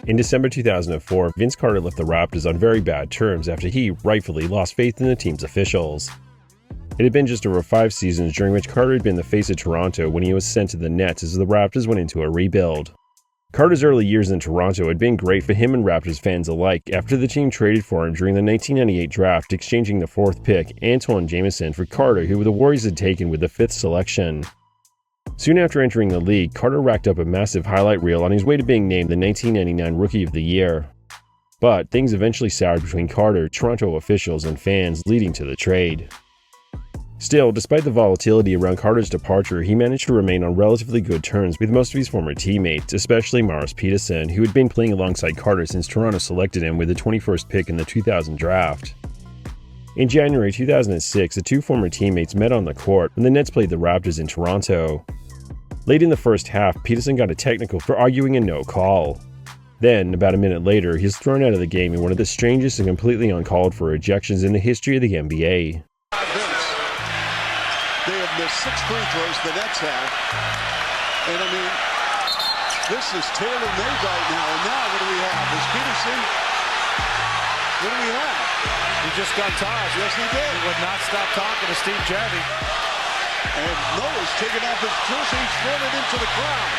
In December 2004, Vince Carter left the Raptors on very bad terms after he, rightfully, lost faith in the team's officials. It had been just over 5 seasons during which Carter had been the face of Toronto when he was sent to the Nets as the Raptors went into a rebuild. Carter's early years in Toronto had been great for him and Raptors fans alike after the team traded for him during the 1998 draft, exchanging the 4th pick, Antoine Jameson, for Carter, who the Warriors had taken with the 5th selection. Soon after entering the league, Carter racked up a massive highlight reel on his way to being named the 1999 Rookie of the Year. But things eventually soured between Carter, Toronto officials, and fans, leading to the trade. Still, despite the volatility around Carter's departure, he managed to remain on relatively good terms with most of his former teammates, especially Morris Peterson, who had been playing alongside Carter since Toronto selected him with the 21st pick in the 2000 draft. In January 2006, the 2 former teammates met on the court when the Nets played the Raptors in Toronto. Late in the first half, Peterson got a technical for arguing a no call. Then, about a minute later, he was thrown out of the game in one of the strangest and completely uncalled for ejections in the history of the NBA. They have missed 6 free throws, the Nets have. And I mean, this is tailor-made right now. And now what do we have? Is Peterson, what do we have? He just got tired. Yes, he did. He would not stop talking to Steve Javie. And Noah's taken off his jersey, he's thrown it into the crowd.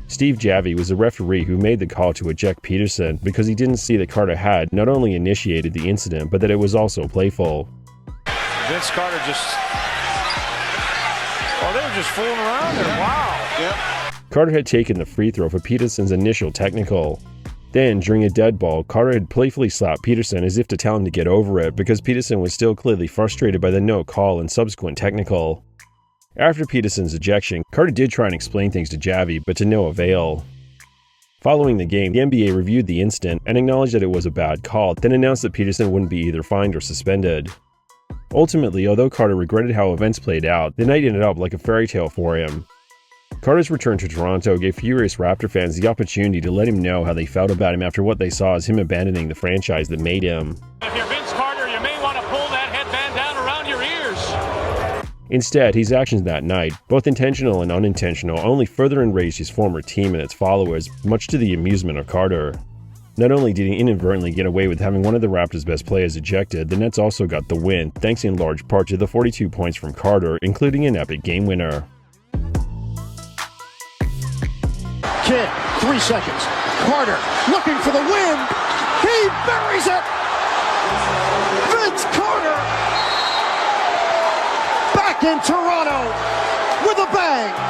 Steve Javie was the referee who made the call to eject Peterson because he didn't see that Carter had not only initiated the incident, but that it was also playful. Vince Carter they were just fooling around there. Wow. Yep. Carter had taken the free throw for Peterson's initial technical. Then, during a dead ball, Carter had playfully slapped Peterson as if to tell him to get over it because Peterson was still clearly frustrated by the no call and subsequent technical. After Peterson's ejection, Carter did try and explain things to Javie, but to no avail. Following the game, the NBA reviewed the incident and acknowledged that it was a bad call, then announced that Peterson wouldn't be either fined or suspended. Ultimately, although Carter regretted how events played out, the night ended up like a fairy tale for him. Carter's return to Toronto gave furious Raptor fans the opportunity to let him know how they felt about him after what they saw as him abandoning the franchise that made him. If you're Vince Carter, you may want to pull that headband down around your ears. Instead, his actions that night, both intentional and unintentional, only further enraged his former team and its followers, much to the amusement of Carter. Not only did he inadvertently get away with having one of the Raptors' best players ejected, the Nets also got the win, thanks in large part to the 42 points from Carter, including an epic game winner. Kidd, 3 seconds. Carter looking for the win. He buries it. Vince Carter back in Toronto with a bang.